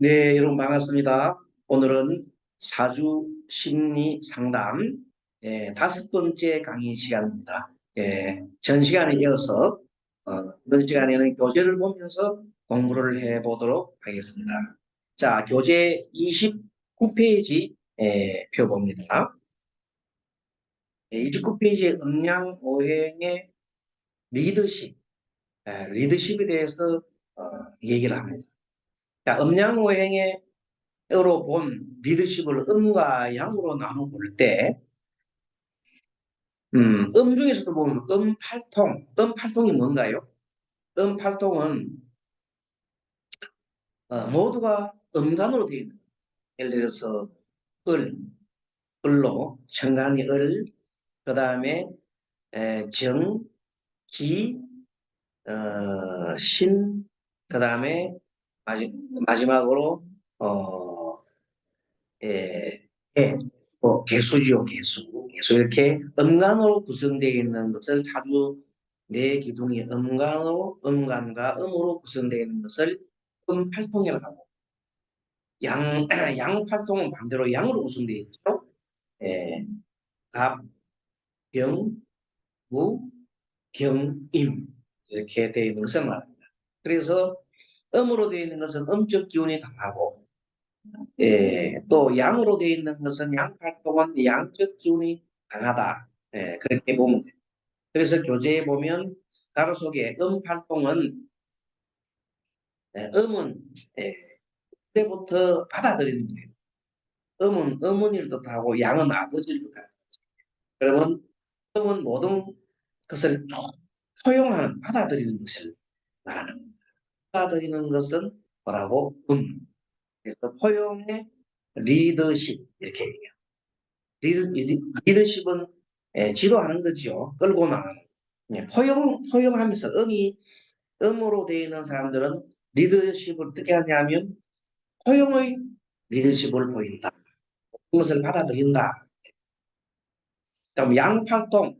네, 여러분 반갑습니다. 오늘은 사주 심리 상담 다섯 번째 강의 시간입니다. 전 시간에 이어서 이번 시간에는 교재를 보면서 공부를 해보도록 하겠습니다. 자, 교재 29페이지 펴봅니다. 29페이지의 음양오행의 리더십, 리더십에 대해서 얘기를 합니다. 자, 음양오행의 으로 본 리더십을 음과 양으로 나눠 볼 때, 중에서도 보면 음팔통이 뭔가요? 음팔통은 모두가 음간으로 되어 있는 거예요. 예를 들어서 을, 을로 천간이 을, 그 다음에 정, 기, 신, 그 다음에 마지막으로 예, 예, 개수지요, 개수. 개수 이렇게 음간으로 구성되어 있는 것을 자주 내 기둥이 음간과 음으로 구성되어 있는 것을 음팔통이라고 하고, 양팔통은 반대로 양으로 구성되어 있죠. 예, 갑, 병, 무, 경, 임. 이렇게 되어 있는 것을 말합니다. 그래서 음으로 되어 있는 것은 음적 기운이 강하고, 또 양으로 되어 있는 것은 양팔동은 양적 기운이 강하다. 그렇게 보면 돼요. 그래서 교재에 보면 가로 속에 음팔동은 음은 그때부터 받아들이는 거예요. 음은 어머니를 뜻하고 양은 아버지를 뜻하고. 그러면 음은 모든 것을 포용하는 받아들이는 것을 말하는 겁니다. 받아들이는 것은 뭐라고? 그래서 포용의 리더십 이렇게 얘기해요. 리더십은 지도하는 거죠. 끌고 나가는. 포용하면서 음으로 되어 있는 사람들은 리더십을 어떻게 하냐면 포용의 리더십을 보인다. 그것을 받아들인다. 그다음 양팔동은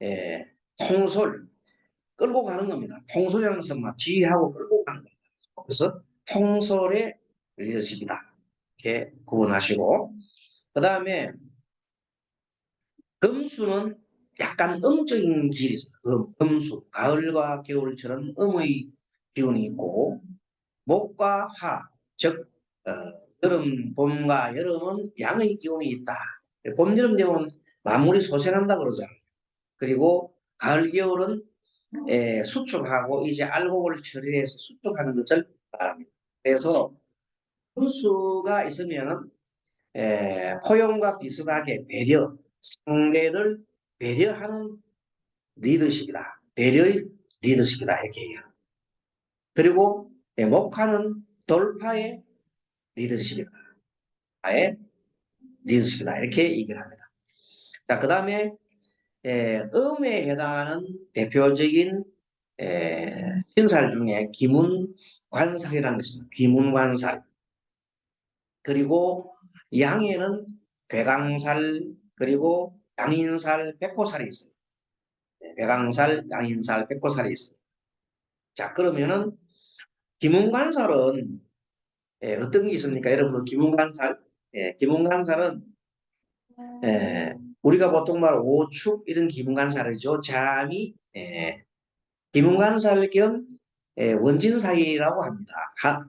에, 통솔, 끌고 가는 겁니다. 통솔이라는 것은 막 지휘하고 끌고 가는 겁니다. 그래서 통솔의 리더십이다. 이렇게 구분하시고, 그 다음에 금수는 약간 음적인 길이 있어요. 금수, 가을과 겨울처럼 음의 기운이 있고, 목과 화, 즉 여름, 봄과 여름은 양의 기운이 있다. 봄, 여름 되면 만물이 소생한다 그러잖아요. 그리고 가을, 겨울은 수축하고 이제 알곡을 처리해서 수축하는 것을 말합니다. 그래서 금수가 있으면 포용과 비슷하게 상대를 배려하는 리더십이다. 배려의 리더십이다. 이렇게 얘기합니다. 그리고 목화는 돌파의 리더십이다. 아예 리더십이다. 이렇게 얘기를 합니다. 자, 그 다음에 음에 해당하는 대표적인 신살 중에 기문관살이라는 것이 있습니다. 기문관살. 그리고 양에는 괴강살, 그리고 양인살, 백호살이 있어요. 괴강살, 양인살, 백호살이 있어요. 자, 그러면은 기문관살은 어떤 게 있습니까? 여러분, 기문관살? 기문관살은 우리가 보통 말 오축 이런 기문관살이죠. 잠이 기문관살 겸 원진살이라고 합니다.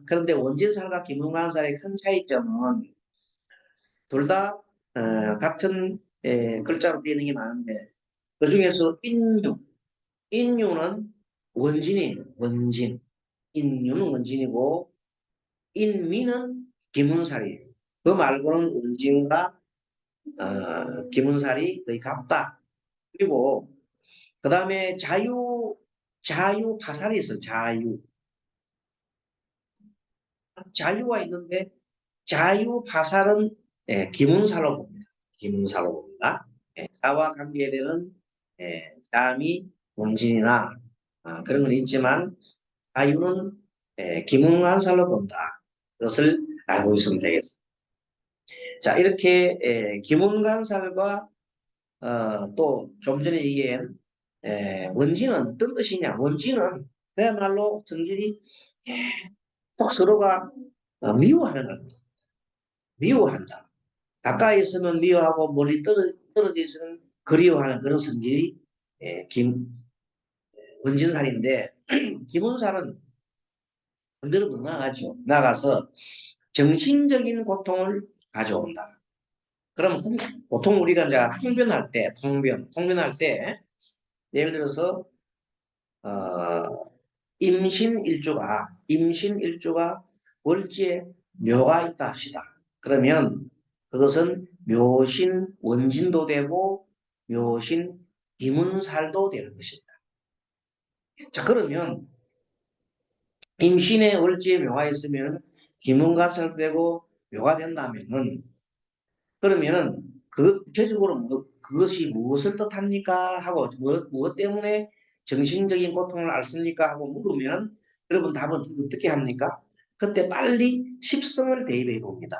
그런데 원진살과 기문관살의 큰 차이점은 둘 다 같은 글자로 되어 있는 게 많은데 그 중에서 인유는 원진이에요. 원진. 인유는 원진이고 인미는 기문살이에요. 그 말고는 원진과 기문살이 거의 같다. 그리고 그 다음에 자유파살이 있어요. 자유가 있는데 자유파살은 기문사로 봅니다. 기문사로 봅니다. 자와 관계되는 자미, 원진이나 그런 건 있지만 자유는 기문관살로 본다. 그것을 알고 있으면 되겠습니다. 자, 이렇게 기문관살과 또 좀 전에 얘기한 원진은 어떤 뜻이냐? 원진은 그야말로 성질이 꼭 서로가 미워하는 겁니다. 미워한다. 가까이 있으면 미워하고 멀리 떨어져 있으면 그리워하는 그런 성질이 원진살인데 김원살은 반대로 더 나아가죠. 나가서 정신적인 고통을 가져온다. 그럼 보통 우리가 이제 통변할 때, 통변할 때 예를 들어서 임신일주가 월지에 묘가 있다 합시다. 그러면 그것은 묘신 원진도 되고 묘신 기문살도 되는 것입니다. 자, 그러면 임신에 월지에 묘가 있으면 기문가살도 되고 묘가 된다면은 그러면은 그 구체적으로 그것이 무엇을 뜻합니까? 하고 무엇 때문에 정신적인 고통을 앓습니까? 하고 물으면 여러분 답은 어떻게 합니까? 그때 빨리 십성을 대입해 봅니다.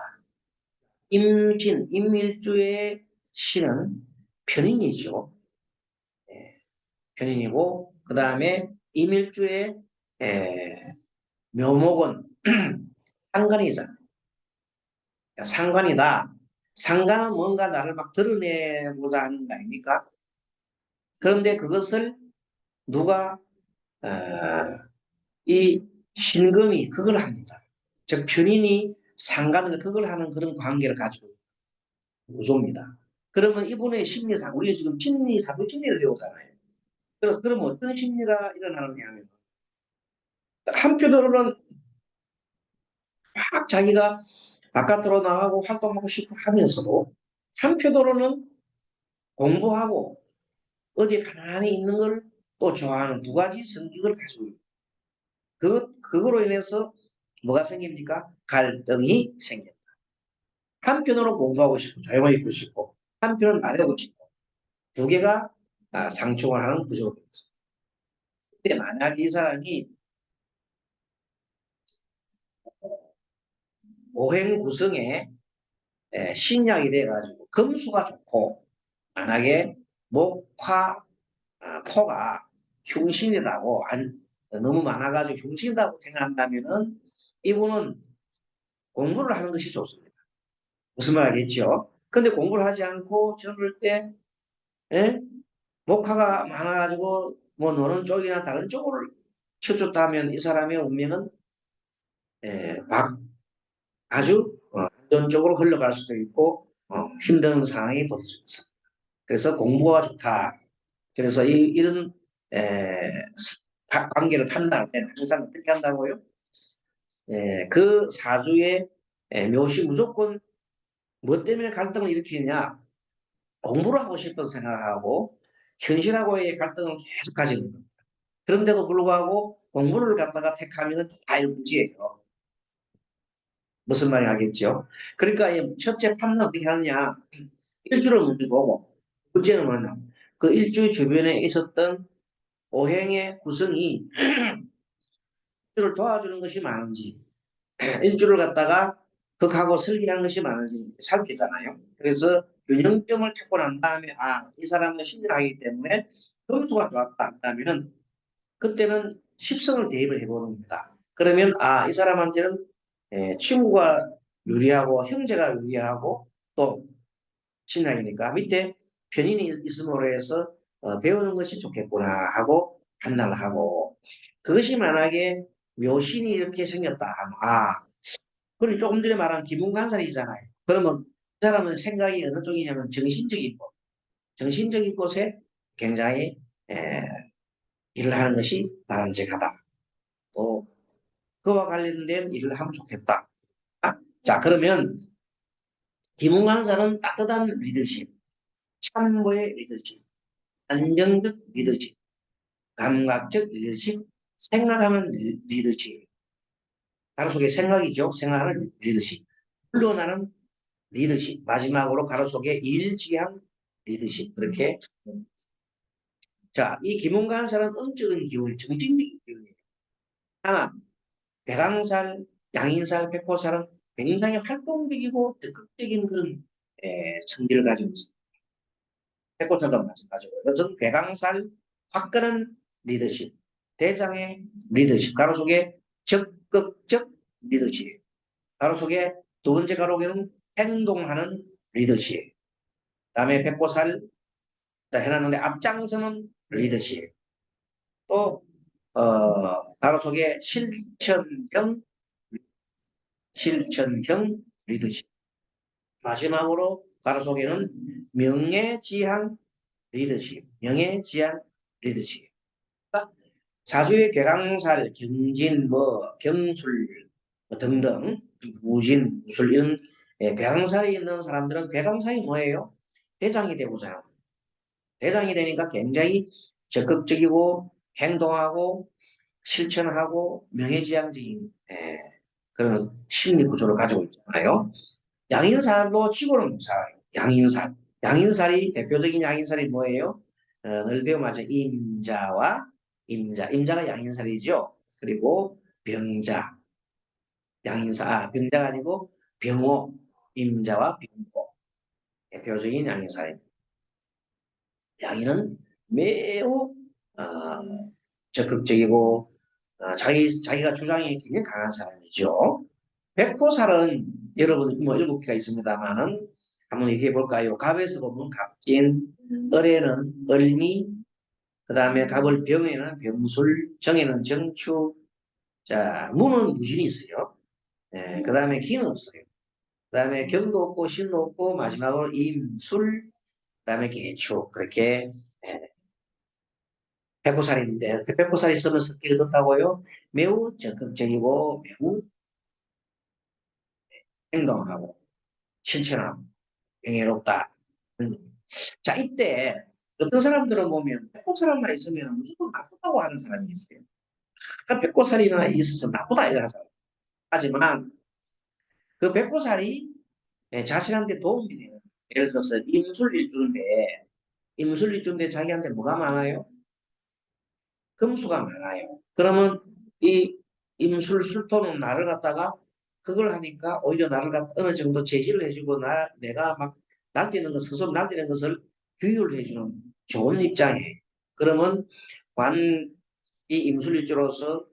임일주의 신은 편인이죠. 예, 편인이고 그 다음에 임일주의 묘목은 상관이잖아요. 상관이다. 상관은 뭔가 나를 막 드러내고자 하는 거 아닙니까? 그런데 그것을 누가 어, 이 신금이 그걸 합니다. 즉 편인이 상관을 그걸 하는 그런 관계를 가지고 있는 구조입니다. 그러면 이분의 심리상 우리 지금 사도 심리를 배우잖아요. 그래서 그럼 어떤 심리가 일어나느냐 하면 한편으로는 막 자기가 바깥으로 나가고 활동하고 싶어 하면서도 한편으로는 공부하고 어디에 가만히 있는 걸 또 좋아하는 두 가지 성격을 가지고 있다. 그거로 인해서 뭐가 생깁니까? 갈등이 생긴다. 한편으로 공부하고 싶고 조용히 있고 싶고 한편은 나대고 싶고 두 개가 상충을 하는 구조가 되겠습니다. 근데 만약 이 사람이 오행 구성에 신약이 돼가지고 금수가 좋고 만약에 목화 토가 흉신이라고 너무 많아가지고 흉신이라고 생각한다면은 이분은 공부를 하는 것이 좋습니다. 무슨 말 알겠죠? 근데 공부를 하지 않고 젊을 때 목화가 많아가지고 뭐 노는 쪽이나 다른 쪽을 치우쳤다 하면 이 사람의 운명은 아주 안전적으로 흘러갈 수도 있고 힘든 상황이 벌어질 수 있습니다. 그래서 공부가 좋다. 그래서 이런 관계를 판단할 때는 항상 어떻게 한다고요? 그 사주의 묘시 무조건 뭐 때문에 갈등을 일으키느냐? 공부를 하고 싶은 생각하고 현실하고의 갈등을 계속 가지는 겁니다. 그런데도 불구하고 공부를 갖다가 택하면 다 일부지예요. 무슨 말인지 알겠죠? 그러니까 첫째 판단 어떻게 하느냐? 일주를 먼저 보고 둘째는 뭐냐? 그 일주 주변에 있었던 오행의 구성이 일주를 도와주는 것이 많은지 일주를 갖다가 극하고 설계한 것이 많은지 살피잖아요. 그래서 균형점을 찾고 난 다음에 이 사람은 신뢰하기 때문에 점수가 좋았다 한다면 그때는 십성을 대입을 해보는 겁니다. 그러면 이 사람한테는 친구가 유리하고 형제가 유리하고 또 신앙이니까 밑에 편인이 있음으로 해서 배우는 것이 좋겠구나 하고 판단을 하고 그것이 만약에 묘신이 이렇게 생겼다 하면 그럼 조금 전에 말한 기문관살이잖아요. 그러면 그 사람은 생각이 어느 쪽이냐면 정신적인 곳에 굉장히 일을 하는 것이 바람직하다. 또 그와 관련된 일을 하면 좋겠다. 자, 그러면 기문관살은 따뜻한 리더십, 참고의 리더십, 안정적 리더십, 감각적 리더십, 생각하는 리더십. 가로 속에 생각이죠. 생각하는 리더십. 물러나는 리더십. 마지막으로 가로 속에 일지향 리더십. 그렇게. 자, 이 기문관살은 음적인 기운이 정신적인 기운이에요. 하나, 백왕살, 양인살, 백호살은 굉장히 활동적이고 적극적인 그런 성질을 가지고 있습니다. 백호살도 마찬가지고요. 이것은 백왕살, 화끈한 리더십, 대장의 리더십, 가로 속에 적극적 리더십. 가로 속에 두 번째 가로에는 행동하는 리더십. 다음에 백보살 해놨는데 앞장서는 리더십. 또 가로 속에 실천형 리더십. 마지막으로 가로 속에는 명예지향 리더십. 명예지향 리더십. 사주의 괴강살, 경진, 경술 등등 무진, 무술 이런 괴강살이 있는 사람들은 괴강살이 뭐예요? 대장이 되고자 합니다. 대장이 되니까 굉장히 적극적이고 행동하고 실천하고 명예지향적인 그런 심리 구조를 가지고 있잖아요. 양인살도 치고는 못 살아요. 양인살. 양인살이 대표적인 양인살이 뭐예요? 늘 배워맞죠. 임자가 양인살이죠. 그리고 병자, 병자가 아니고 병호, 임자와 병호. 대표적인 양인살입니다. 양인은 매우 적극적이고 자기가 주장이 굉장히 강한 사람이죠. 백호살은 여러분 뭐 7개가 있습니다만은 한번 얘기해 볼까요? 갑에서 보면 갑진, 을에는 을미, 그 다음에 갑을 병에는 병술, 정에는 정추, 자 무는 무진이 있어요. 그 다음에 기는 없어요. 그 다음에 경도 없고 신도 없고 마지막으로 임술, 그 다음에 개축 그렇게 백호살인데 그 백호살이 있으면 습기를 뒀다고요? 매우 적극적이고 매우 행동하고 실천하고 명예롭다. 자, 이때 어떤 사람들은 보면 백호살만 있으면 무조건 나쁘다고 하는 사람이 있어요. 백호살이나 있어서 나쁘다 이렇게 하잖아요. 하지만 그 백호살이 자신한테 도움이 돼요. 예를 들어서 임술일주인데 자기한테 뭐가 많아요? 금수가 많아요. 그러면 이 임술 술토는 나를 갖다가 그걸 하니까 오히려 나를 갖다 어느 정도 제지를 해주고 내가 막 날뛰는 것, 스스로 날뛰는 것을 규율을 해주는 좋은 입장에 그러면 이 임술일주로서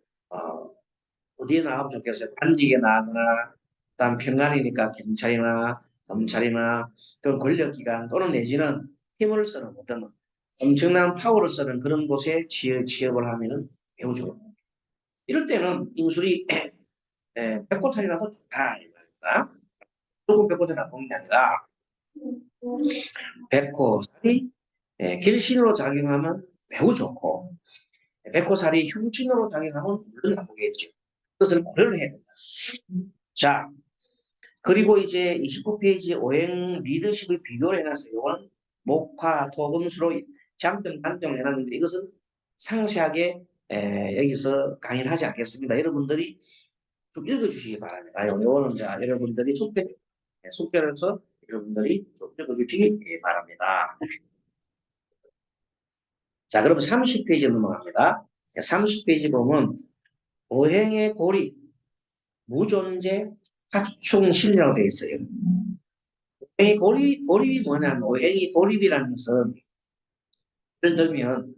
어디에 나가면 좋겠어요? 관직에 나가거나 다음 평안이니까 경찰이나 검찰이나 또는 권력기관 또는 내지는 힘을 쓰는 어떤 엄청난 파워를 쓰는 그런 곳에 취업을 하면은 매우 좋은. 이럴 때는 임술이 백호살이라도 좋다 이 말입니다. 조금 백호살이 나쁜 게 아니라 백호살이 길신으로 작용하면 매우 좋고 백호살이 흉신으로 작용하면 물론 나쁘겠죠. 그것을 고려를 해야 된다. 자, 그리고 이제 29페이지 오행 리더십의 비교를 해놨어요. 이거는 목화, 토금수로 장점, 단점을 해놨는데 이것은 상세하게 여기서 강의를 하지 않겠습니다. 여러분들이 좀 읽어주시기 바랍니다. 이거는 자, 여러분들이 숙제를 해서 여러분들이 좀 읽어주시기 바랍니다. 자, 그럼 30페이지 넘어갑니다. 30페이지 보면 오행의 고립, 무존재, 합충실이라고 되어 있어요. 오행이 고립이 뭐냐면 오행이 고립이라는 것은 예를 들면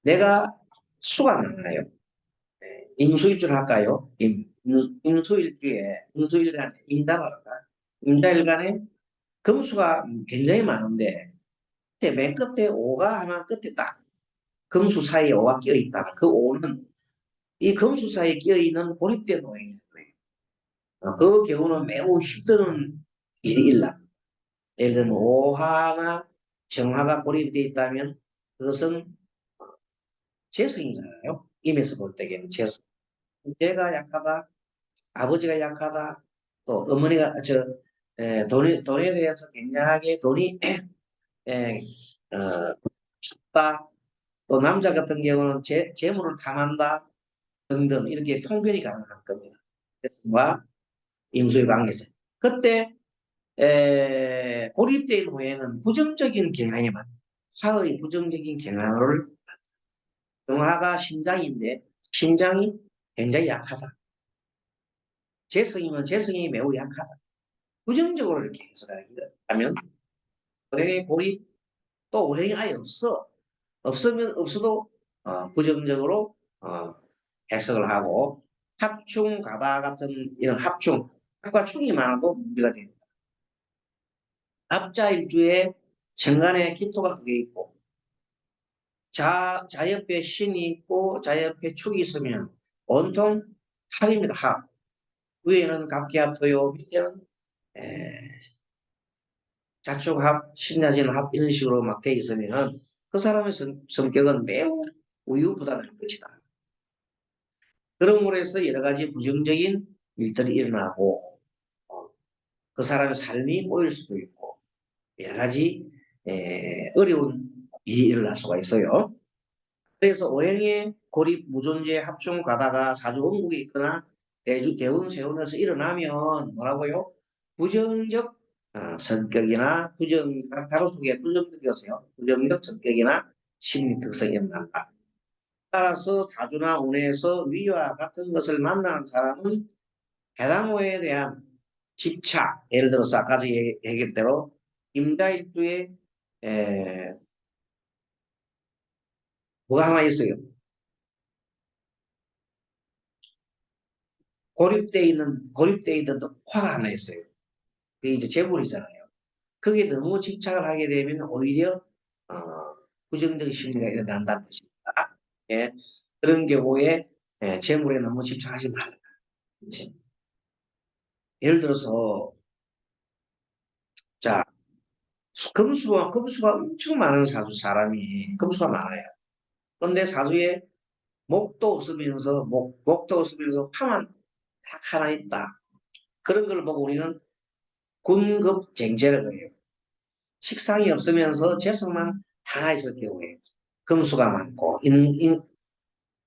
내가 수가 많아요. 임수일주를 할까요? 임자일간에 금수가 굉장히 많은데 맨 끝에 오가 하나 끝에 딱 금수 사이에 오가 끼어 있다. 그 오는 이 금수 사이에 끼어 있는 고립된 오행이에요. 그 경우는 매우 힘든 일이 일라. 예를 들면 오화나 정화가 고립되어 있다면 그것은 재성이잖아요. 임에서 볼 때에는 재성. 제가 약하다, 아버지가 약하다, 또 어머니가 돈에 대해서 굉장하게 돈이 없다. 또 남자 같은 경우는 재물을 탐한다 등등 이렇게 통변이 가능할 겁니다. 와 임수의 관계에서 그때 고립된 후에는 부정적인 경향이 많아요. 사의 부정적인 경향을 정화가 심장인데 심장이 굉장히 약하다. 재성이면 재성이 매우 약하다. 부정적으로 이렇게 해석하면 오행의 고립 또 오행이 아예 없어. 없으면 없어도 부정적으로 해석을 하고 합충, 가다 같은 이런 합충, 합과 충이 많아도 문제가 됩니다. 합자일주에 천간에 기토가 그게 있고, 자옆에 신이 있고, 자옆에 축이 있으면 온통 합입니다, 합. 위에는 갑기합, 토요, 밑에는 자축합, 신야진합 이런 식으로 막 돼 있으면은 그 사람의 성격은 매우 우유부단할 것이다. 그러므로 해서 여러 가지 부정적인 일들이 일어나고 그 사람의 삶이 꼬일 수도 있고 여러 가지 어려운 일이 일어날 수가 있어요. 그래서 오행의 고립, 무존재, 합충 가다가 사주 원국에 있거나 대운, 세운에서 일어나면 뭐라고요? 부정적 성격이나 가로 속에 부정적이었어요. 부정적 성격이나 심리 특성이 일어난다. 따라서 사주나 운에서 위와 같은 것을 만나는 사람은 해당 호에 대한 집착, 예를 들어서 아까 얘기했던 대로 임자일주에 뭐가 하나 있어요. 고립되어 있는 화가 하나 있어요. 그게 이제 재물이잖아요. 그게 너무 집착을 하게 되면 오히려 어, 부정적인 심리가 일어난다는 것입니다. 예, 그런 경우에 재물에 너무 집착하지 말라. 예를 들어서 자 금수가 엄청 많은 사람이 금수가 많아요. 그런데 사주에 목도 없으면서 화만 딱 하나 있다. 그런 걸 보고 우리는 군급쟁제라고 해요. 식상이 없으면서 재성만 하나 있을 경우에 금수가 많고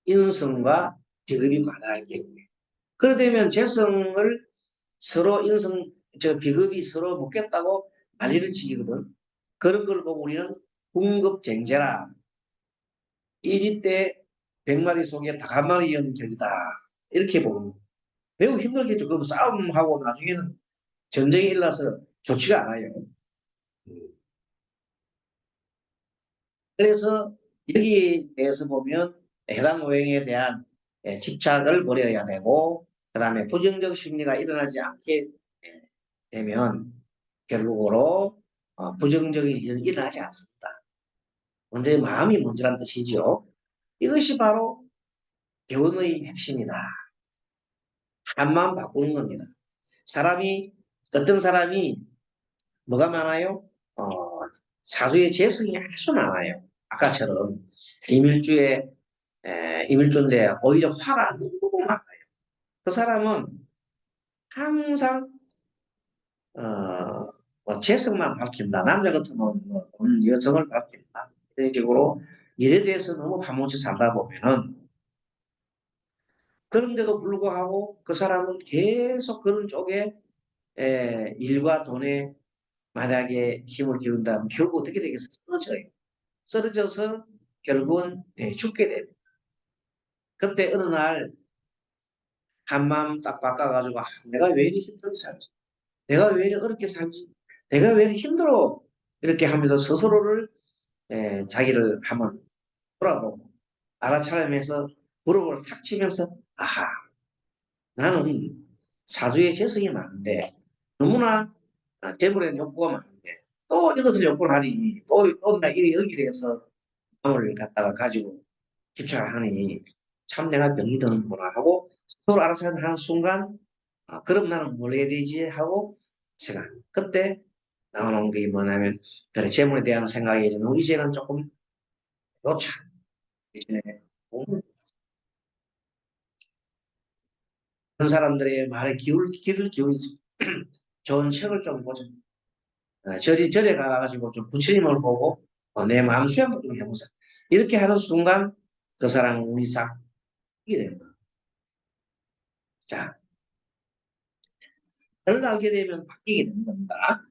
인성과 비급이 과다할 경우에 그러되면 재성을 서로 비급이 서로 먹겠다고 난리를 치거든. 그런 걸 보고 우리는 군급쟁제라 1위 때 100마리 속에 닭 한 마리 연격이다. 이렇게 보면 매우 힘들겠죠. 그럼 싸움하고 나중에는 전쟁이 일어나서 좋지가 않아요. 그래서 여기에 대해서 보면 해당 오행에 대한 집착을 버려야 되고 그 다음에 부정적 심리가 일어나지 않게 되면 결국으로 부정적인 일은 일어나지 않습니다. 먼저 마음이 먼저란 뜻이죠. 이것이 바로 교훈의 핵심이다. 한마음 바꾸는 겁니다. 어떤 사람이 뭐가 많아요? 사주의 재성이 아주 많아요. 아까처럼 이밀주에 이밀주인데 오히려 화가 너무 많아요. 그 사람은 항상 뭐 재성만 밝힌다. 남자 같으면 뭐 여성을 밝힌다. 이런 식으로 일에 대해서 너무 파묻혀 살다 보면은 그런데도 불구하고 그 사람은 계속 그런 쪽에 일과 돈에 만약에 힘을 기운다면 결국 어떻게 되겠어요? 쓰러져요. 쓰러져서 결국은 죽게 됩니다. 그때 어느 날 한마음 딱 바꿔가지고 내가 왜 이렇게 힘들게 살지? 내가 왜 이렇게 어렵게 살지? 내가 왜 이렇게 힘들어? 이렇게 하면서 스스로를 자기를 한번 돌아보고 알아차리면서 무릎을 탁 치면서 아하 나는 사주의 재성이 많은데 너무나 재물에 욕구가 많은데 또 이것을 욕구를 하니 또 여기 대해서 마음을 갖다가 가지고 집착을 하니 참 내가 병이 드는구나 하고 서로 알아차리는 하는 순간 그럼 나는 뭘 해야 되지 하고 생각 그때 나오는 게 뭐냐면 그래 재물에 대한 생각이 너무 이제는 조금 놓자 이전에 그런 사람들의 말에 귀를 기울이지 좋은 책을 좀 보자. 절에 가가지고 좀 부처님을 보고 내 마음 수양도 좀 해보자. 이렇게 하는 순간 그 사람 운이 싹 이게 됩니다. 자, 를 알게 되면 바뀌게 되는 겁니다.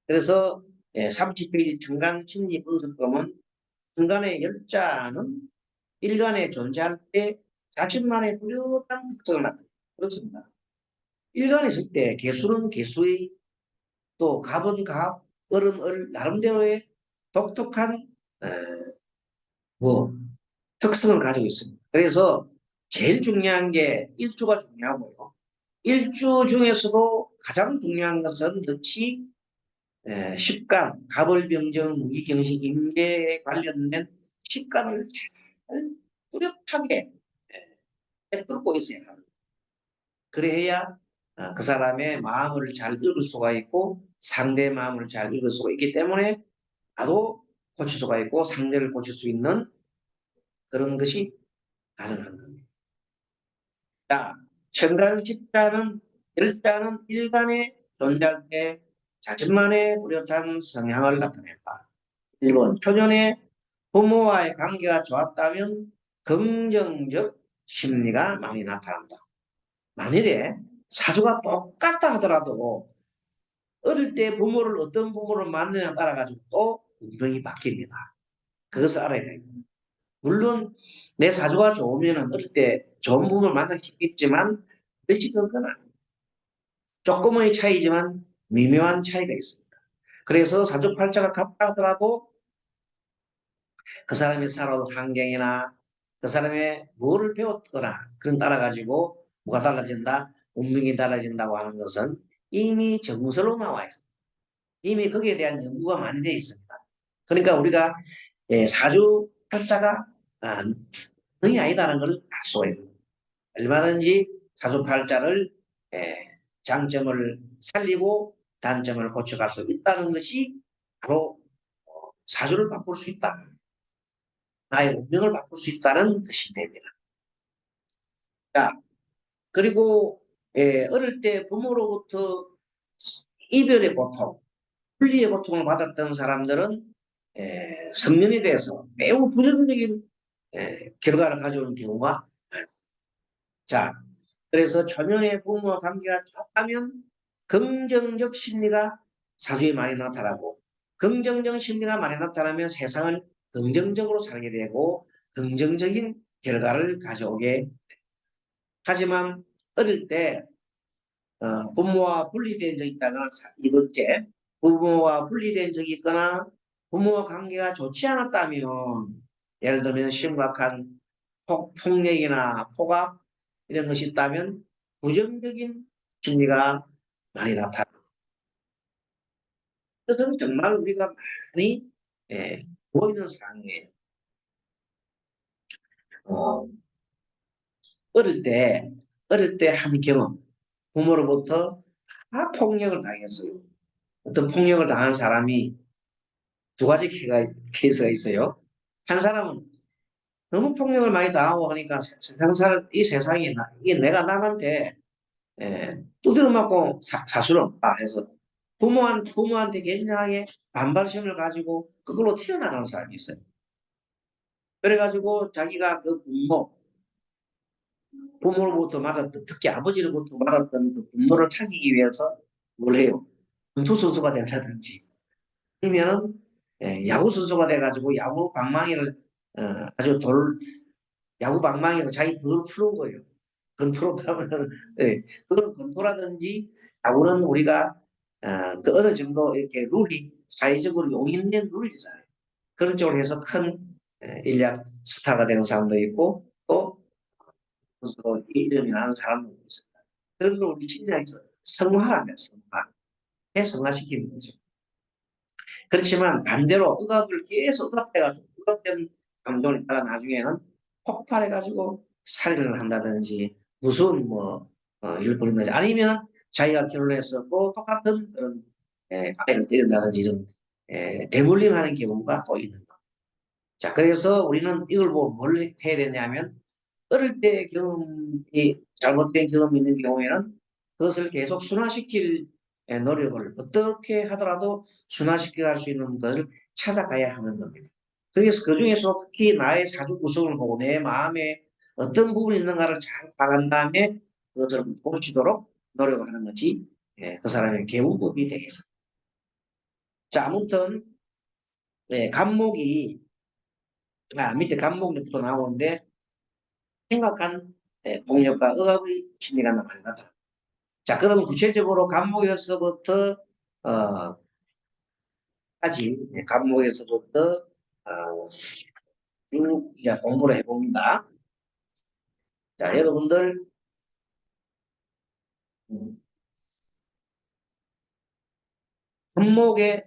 그래서 30페이지 천간 심리 분석법은 천간의 열자는 일간에 존재할 때 자신만의 뚜렷한 특성을 나타냅니다. 그렇습니다. 일간에 있을 때 개수는 개수의 또 갑은 갑, 을은 을 나름대로의 독특한 뭐 특성을 가지고 있습니다. 그래서 제일 중요한 게 일주가 중요하고요. 일주 중에서도 가장 중요한 것은 역시 식간, 가벌병정, 무기경식, 임계에 관련된 식간을 잘 뚜렷하게 뚫고 있어야 합니다. 그래야 그 사람의 마음을 잘 읽을 수가 있고 상대의 마음을 잘 읽을 수가 있기 때문에 나도 고칠 수가 있고 상대를 고칠 수 있는 그런 것이 가능한 겁니다. 자, 천간 집자는 일자는 일간에 존재할 때 자신만의 뚜렷한 성향을 나타낸다. 1번 초년에 부모와의 관계가 좋았다면 긍정적 심리가 많이 나타난다. 만일에 사주가 똑같다 하더라도 어릴 때 부모를 어떤 부모를 만나냐에 따라 가지고 또 운명이 바뀝니다. 그것을 알아야 됩니다. 물론 내 사주가 좋으면 어릴 때 좋은 부모를 만나기 쉽겠지만 그것이 그건 아닙니다. 조금의 차이지만 미묘한 차이가 있습니다. 그래서 사주팔자가 같다 하더라도 그 사람이 살아온 환경이나 그 사람의 뭐를 배웠거나 그런 따라 가지고 뭐가 달라진다, 운명이 달라진다고 하는 것은 이미 정설로 나와 있습니다. 이미 거기에 대한 연구가 많이 되어 있습니다. 그러니까 우리가 사주 팔자가 능이 아니다는 걸 알 수가 있습니다. 얼마든지 사주 팔자를 장점을 살리고 단점을 고쳐갈 수 있다는 것이 바로 사주를 바꿀 수 있다. 나의 운명을 바꿀 수 있다는 것이 됩니다. 자, 그리고 어릴 때 부모로부터 이별의 고통, 분리의 고통을 받았던 사람들은 성년이 돼서 매우 부정적인 결과를 가져오는 경우가 많습니다. 자, 그래서 초년의 부모와 관계가 좋다면 긍정적 심리가 사주에 많이 나타나고 긍정적 심리가 많이 나타나면 세상을 긍정적으로 살게 되고 긍정적인 결과를 가져오게. 하지만 어릴 때 부모와 분리된 적이 있다거나 2번째 부모와 분리된 적이 있거나 부모와 관계가 좋지 않았다면 예를 들면 심각한 폭력이나 폭압 이런 것이 있다면 부정적인 심리가 많이 나타납니다. 그것은 정말 우리가 많이 보이는 상황이에요. 어, 어릴 때 한 경험, 부모로부터 다 폭력을 당했어요. 어떤 폭력을 당한 사람이 두 가지 케이스가 있어요. 한 사람은 너무 폭력을 많이 당하고 하니까 이 세상이 이게 내가 남한테 두드려 맞고 사수는 없다 해서 부모한테 굉장하게 반발심을 가지고 그걸로 튀어나가는 사람이 있어요. 그래가지고 자기가 그 부모로부터 맞았던, 특히 아버지로부터 맞았던 그 분노를 참기 위해서 뭘 해요? 권투 선수가 된다든지 아니면은 야구 선수가 돼가지고 야구 방망이를 어, 아주 야구 방망이로 자기 그걸 푸는 거예요. 권투로하면 그런 권투라든지 야구는 우리가 그 어느 정도 이렇게 룰이 사회적으로 용인된 룰이잖아요. 그런 쪽으로 해서 큰 인력 스타가 되는 사람도 있고 또 이름이 나는 사람도 있습니다. 그런 걸 우리 심리학에서 성화라면 성화, 해성화시키는 거죠. 그렇지만 반대로 억압을 계속 억압해가지고 억압된 감정을 있다가 나중에는 폭발해가지고 살인을 한다든지 무서운 일을 벌인다든지 아니면 자기가 결혼해서 또 똑같은 그런 아이를 때린다든지 이런 대물림하는 경우가 또 있는 거. 자, 그래서 우리는 이걸 보고 뭘 해야 되냐면 어릴 때 경험이 잘못된 경험이 있는 경우에는 그것을 계속 순화시킬 노력을 어떻게 하더라도 순화시켜 갈 수 있는 것을 찾아가야 하는 겁니다. 그래서 그 중에서 특히 나의 사주 구성을 보고 내 마음에 어떤 부분이 있는가를 잘 파악한 다음에 그것을 고치도록 노력하는 것이 그 사람의 개운법이 되겠습니다. 자, 아무튼 간목이 밑에 간목부터 나오는데 심각한 폭력과 억압의 심리가 나타난다. 자, 그럼 구체적으로 간목에서부터 어, 까지 간목에서부터 쭉 이제 공부를 해봅니다. 자, 여러분들 품목의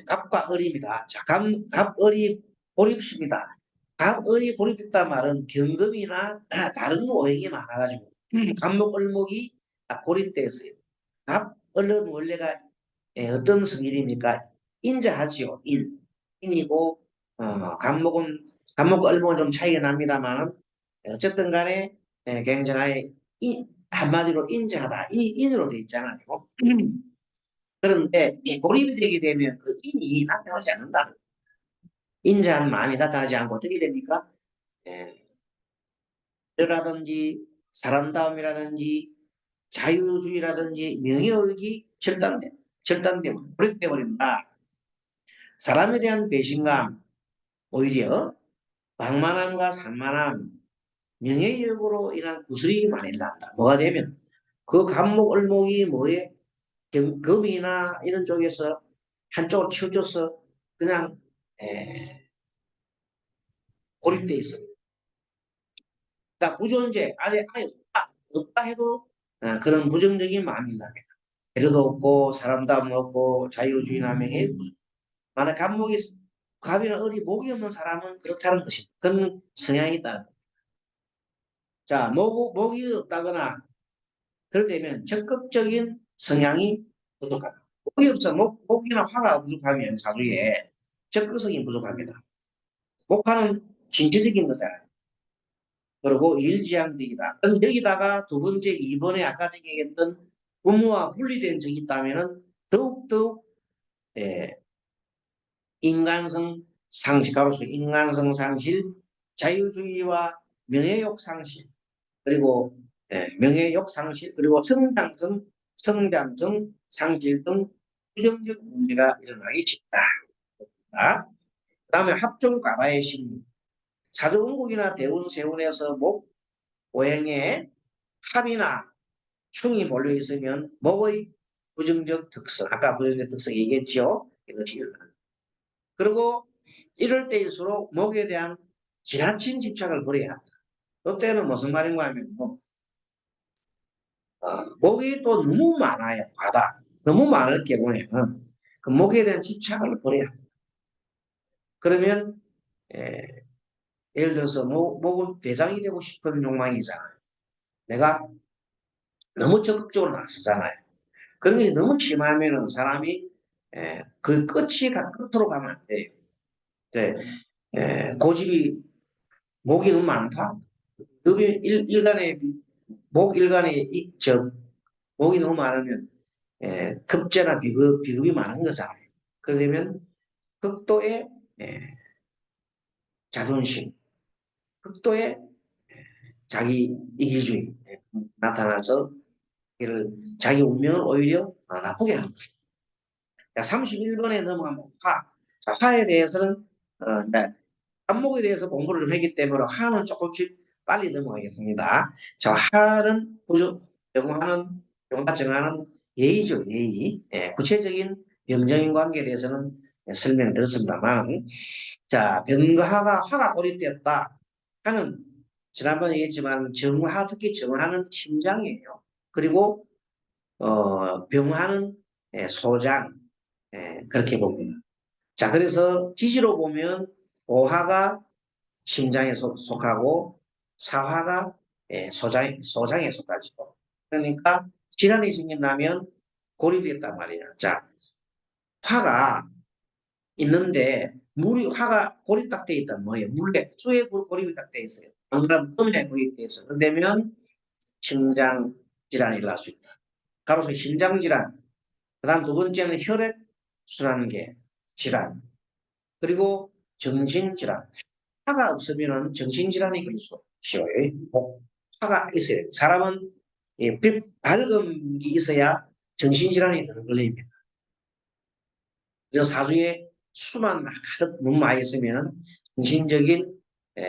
갑과 을입니다. 자, 갑을이 고립십니다. 갑을이 고립됐단 말은 경금이나 다른 오행이 많아가지고 갑목을목이 고립되어 있어요. 갑을은 원래가 어떤 성질입니까? 인자하지요. 인이고 갑목은 갑목과 을목은 좀 차이가 납니다만은 어쨌든 간에 굉장히 한마디로 인자하다. 인으로 되어 있잖아요. 그런데 고립이 되게 되면 그 인이 나타나지 않는다는 거예요. 인자한 마음이 나타나지 않고 어떻게 됩니까? 라든지 사람다움이라든지 자유주의라든지 명예욕이 절단되고 고립돼 버린다. 사람에 대한 배신감, 오히려 방만함과 산만함, 명예욕으로 인한 구슬이 많이 난다. 뭐가 되면 그 간목 을목이 뭐에 금이나 이런 쪽에서 한쪽으로 치우쳐서 그냥 고립돼 있어요. 그러니까 부존재, 아예 없다 해도 그런 부정적인 마음이 납니다. 배려도 없고 사람다움 없고 자유주의나 명예 만약 갑목이 갑이나 을이 목이 없는 사람은 그렇다는 것입니다. 그런 성향이 있다는 거죠. 자, 목이 없다거나 그럴 때면 적극적인 성향이 부족하다. 목이 없어 목이나 화가 부족하면 사주에 적극성이 부족합니다. 목화는 진취적인 거잖아요. 그리고 일지향적이다. 여기다가 두 번째, 이번에 아까 얘기했던 부모와 분리된 적이 있다면 더욱더욱 예, 인간성 상실, 가로수 인간성 상실, 자유주의와 명예욕 상실, 그리고 명예욕 상실, 그리고 성장성 상실 등 부정적 문제가 일어나기 쉽다. 그 다음에 합종가바의 심리. 사조운국이나 대운세운에서 목 오행에 합이나 충이 몰려 있으면 목의 부정적 특성, 아까 부정적 특성 얘기했죠. 이것이 일어나. 그리고 이럴 때일수록 목에 대한 지나친 집착을 버려야 한다. 이때는 무슨 말인가 하면 목이 또 너무 많아요. 너무 많을 경우에는 그 목에 대한 집착을 버려야 합니다. 그러면 에, 예를 들어서 목은 대장이 되고 싶은 욕망이잖아요. 내가 너무 적극적으로 나서잖아요. 그런 게 너무 심하면은 사람이 그 끝으로 가면 안 돼요. 네, 고집이 목이 너무 많다. 급이 일간에 목 일간에 목이 너무 많으면 급제나 비급이 많은 거잖아요. 그러면 극도의 에, 자존심, 극도의 자기 이기주의 나타나서 이를 자기 운명을 오히려 나쁘게 합니다. 31번에 넘어가면 화. 자, 화에 대해서는 안목에 대해서 공부를 좀 했기 때문에 화는 조금씩 빨리 넘어가겠습니다. 자, 화는 영화 정하는 예의죠, 예의. 구체적인 병적인 관계에 대해서는 설명을 드렸습니다만, 자, 화가 고립되었다. 화는 지난번에 얘기했지만 정화, 특히 정화는 심장이에요. 그리고 병화는 소장, 그렇게 봅니다. 자, 그래서 지지로 보면 오화가 심장에 속하고 사화가 소장에 속하죠. 그러니까 질환이 생긴다면 고립됐단 말이야. 자, 화가 있는데 화가 고립 딱 돼 있단 뭐예요? 수에 고립이 딱 돼 있어요. 안 그러면 뜸에 고립돼 있어. 그러면 심장 질환이 일어날 수 있다. 가로서 심장 질환. 그다음 두 번째는 혈액 순환 계 질환. 그리고 정신 질환. 화가 없으면 정신질환이 걸릴 수 없어요. 화가 있어야 돼요. 사람은 밝음이 있어야 정신질환이 더 걸립니다. 그래서 사주에 수만 가득 너무 많이 있으면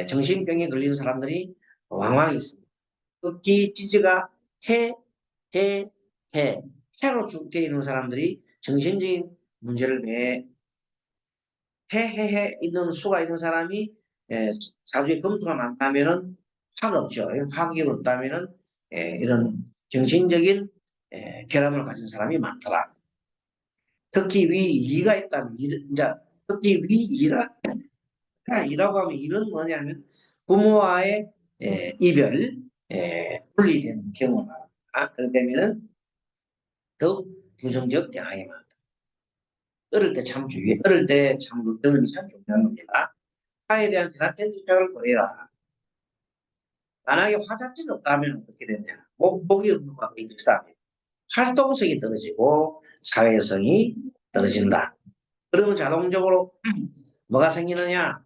정신병에 걸리는 사람들이 왕왕 있습니다. 특히 지지가 해, 해, 해로 죽게 있는 사람들이 정신적인 문제를 해 있는 수가 있는 사람이 사주에 금수가 많다면은 화가 없죠. 화기 없다면은 이런 정신적인 결함을 가진 사람이 많더라. 특히 위이가 있다면 이제 특히 위이라고 하면 이는 뭐냐면 부모와의 이별, 분리된 경우나 그렇게 되면은 더욱 부정적 대항이 많다. 어릴 때 참 결혼이 참 중요한 겁니다. 화에 대한 지나친 집착을 버려라. 만약에 화자체가 없다면 어떻게 되냐? 목이 없는 것과 비슷합니다. 활동성이 떨어지고 사회성이 떨어진다. 그러면 자동적으로 뭐가 생기느냐?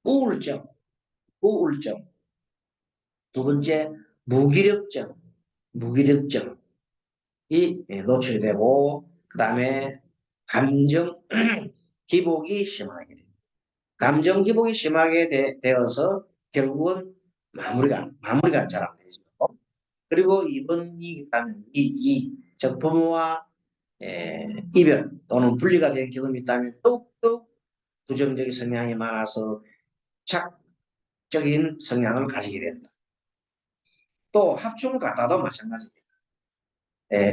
우울증, 우울증. 두 번째, 무기력증, 무기력증이 노출되고, 그 다음에 감정 기복이 심하게 됩니다. 감정 기복이 심하게 되어서 결국은 마무리가 잘 안 되죠. 그리고 이번이 즉 부모와 이별 또는 분리가 된 경험이 있다면 더욱더 부정적인 성향이 많아서 착적인 성향을 가지게 된다. 또 합충 가다도 마찬가지입니다.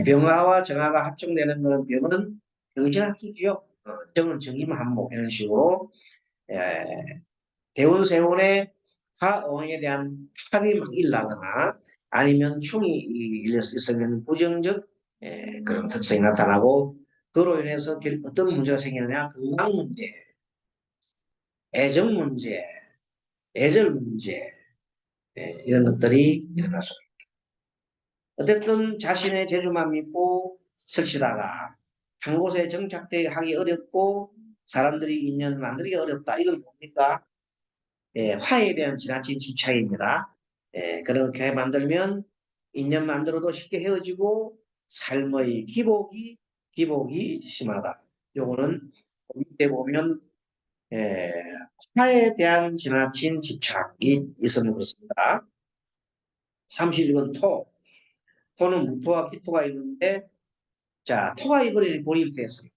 병화와 정화가 합충되는 것은 병은 정신합수지요. 정은 정임한목 이런 식으로 대운세운의 화응에 대한 합이 막 일나거나 아니면 충이 있으면 부정적 그런 특성이 나타나고 그로 인해서 어떤 문제가 생기느냐 건강 문제, 애정 문제, 애절 문제 이런 것들이 일어날 수 있습니다. 어쨌든 자신의 재주만 믿고 설치다가 한 곳에 정착하기 어렵고 사람들이 인연 만들기 어렵다. 이건 뭡니까? 화에 대한 지나친 집착입니다. 그렇게 만들면 인연 만들어도 쉽게 헤어지고 삶의 기복이 심하다. 요거는 밑에 보면 화에 대한 지나친 집착이 있으면 그렇습니다. 31번 토. 토는 무토와 기토가 있는데 자 토가 이번에 고립됐어요.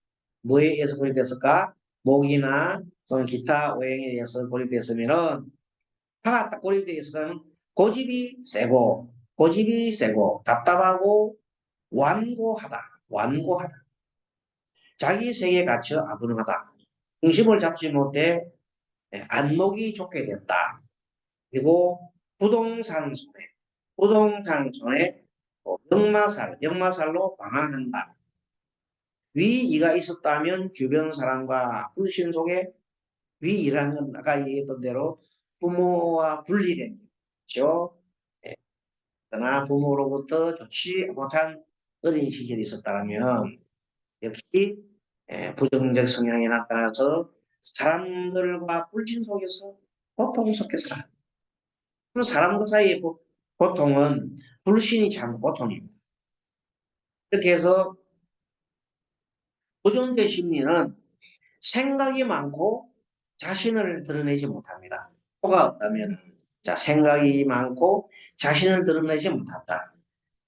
뭐에 의해서 고립됐을까? 목이나 또는 기타 오행에 의해서 고립됐으면은 화가 딱 고립되어 있으면 고집이 세고 답답하고 완고하다. 자기 세계에 갇혀 아둔하다. 중심을 잡지 못해 안목이 좁게 됐다. 그리고 부동산 손에 역마살로 방황한다. 위이가 있었다면 주변 사람과 불신 속에 위이라는 건 아까 얘기했던 대로 부모와 분리된 거죠. 그러나 부모로부터 좋지 못한 어린 시절이 있었다면 역시 부정적 성향이 나타나서 사람들과 불신 속에서 고통 속에서 사람들 사이의 고통은 불신이 참 고통입니다. 이렇게 해서 부정적 심리는 생각이 많고 자신을 드러내지 못합니다. 뭐가 없다면 자 생각이 많고 자신을 드러내지 못한다.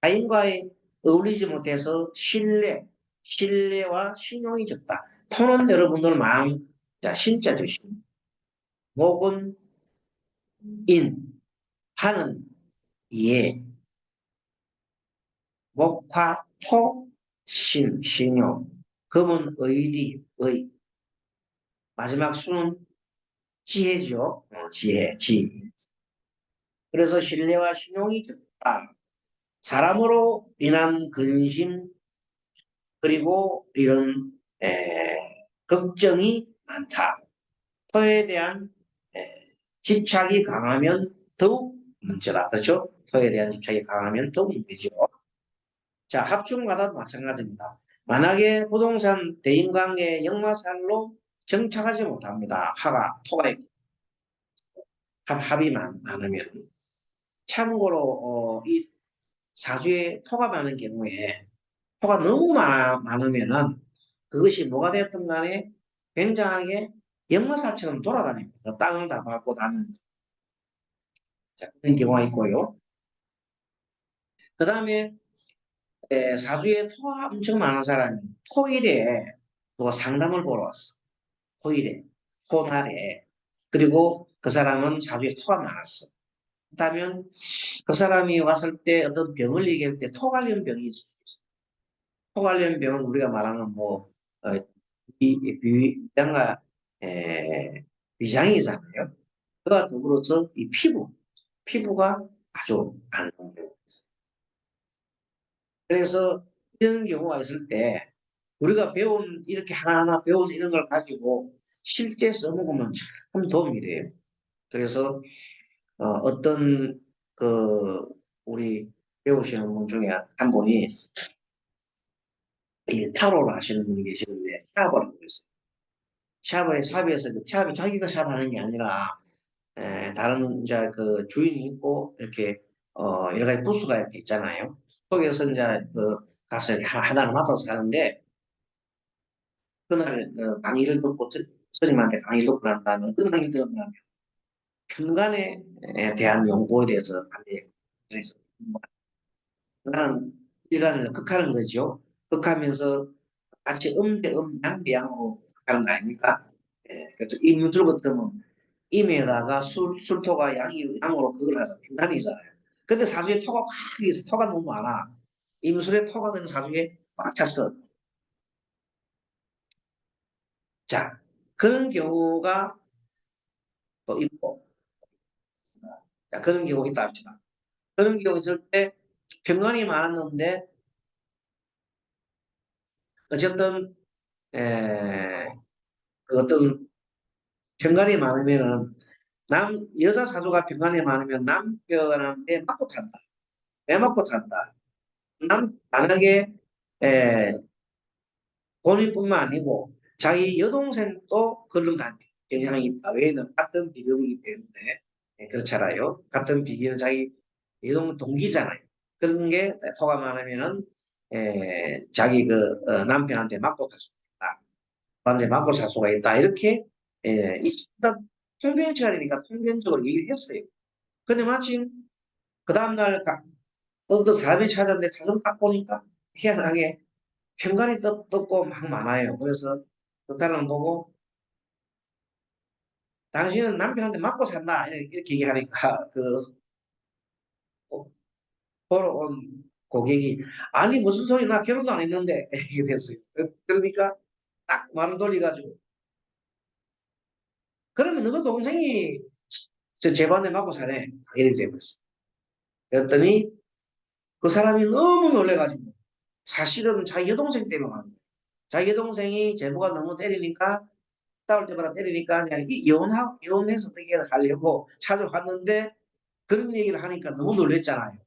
타인과의 어울리지 못해서 신뢰와 신용이 적다. 토는 여러분들 마음, 자, 신자죠, 신. 목은 인, 화는 예, 목화 토, 신용. 금은 의. 마지막 수는 지혜죠. 지. 그래서 신뢰와 신용이 적다. 사람으로 인한 근심, 그리고 이런 걱정이 많다. 토에 대한 집착이 강하면 더욱 문제다. 그렇죠? 토에 대한 집착이 강하면 더욱 문제죠. 자, 합충과도 마찬가지입니다. 만약에 부동산 대인관계 역마살로 정착하지 못합니다. 토가 합이 많으면. 참고로 이 사주에 토가 많은 경우에 토가 너무 많으면은 그것이 뭐가 되었든 간에 굉장하게 역마살처럼 돌아다닙니다. 땅을 다 밟고 다는 그런 경우가 있고요. 그 다음에 사주에 토가 엄청 많은 사람이 토일에 또 상담을 보러 왔어. 토일에, 토날에. 그리고 그 사람은 사주에 토가 많았어. 그렇다면 그 사람이 왔을 때 어떤 병을 얘기할 때 토 관련 병이 있을 수 있어요. 토 관련 병은 우리가 말하는 뭐 어, 위장과 위장이잖아요. 그와 더불어서 이 피부가 아주 안 좋은 경우가 있어요. 그래서 이런 경우가 있을 때 우리가 배운 이렇게 하나하나 배운 이런 걸 가지고 실제 써먹으면 참 도움이 돼요. 그래서 어떤 그 우리 배우시는 분 중에 한 분이 이 타로를 하시는 분이 계시는데 샤브라고 있어요. 샤브에서 샤브 자기가 샤브하는 게 아니라 다른 이제 그 주인이 있고 이렇게 여러 가지 부수가 이렇게 있잖아요. 거기서 이제 그 가서 하나를 맡아서 하는데 그날 강의를 듣고 스님한테 강의를 듣고 난 다음에 어떤 강의 들은 다음에 편간에 대한 연구에 대해서 강의해요. 그래서 나는 일간을 극하는 거죠. 극하면서 같이 음대 양대 양으로 극하는 거 아닙니까? 그래서 이 문줄 같으면 임에다가 술토가 양으로 그걸 해서 편간이잖아요. 근데 사주에 토가 확 있어. 토가 너무 많아. 임술에 토가 된 사주에 꽉 찼어. 자, 그런 경우가 또 있고, 자, 그런 경우 있다 합시다. 그런 경우 있을 때 병간이 많았는데 어쨌든 그 어떤 병간이 많으면은 여자 사주가 병간이 많으면 남편한테 맞고 산다. 왜 맞고 산다. 만약에 에, 본인뿐만 아니고 자기 여동생도 그런 경향이 있다. 왜냐면 같은 비급이기 때문에 그렇잖아요. 같은 비기는 자기 동기잖아요. 그런 게 토가 많으면은 자기 남편한테 맞고 살 수가 있다. 남한테 맞고 살 수가 있다. 이렇게 일단 통변 시간이니까 통변적으로 얘기를 했어요. 근데 마침 그 다음날 어떤 사람이 찾았는데 사전 딱 보니까 희한하게 현관이 떴고 막 많아요. 그래서 그 사람 보고 당신은 남편한테 맞고 산다 이렇게 얘기하니까 그 보러 온 고객이 아니 무슨 소리 나 결혼도 안 했는데 이렇게 됐어요. 그러니까 딱 말을 돌려가지고 그러면 너가 동생이 저 제반에 맞고 사네 이렇게 돼버렸어. 그랬더니 그 사람이 너무 놀래가지고 사실은 자기 여동생 때문에 한 거예요. 자기 여동생이 제보가 너무 때리니까 싸울 때마다 때리니까 그냥 이혼해서 어떻게 하려고 찾아왔는데 그런 얘기를 하니까 너무 놀랬잖아요.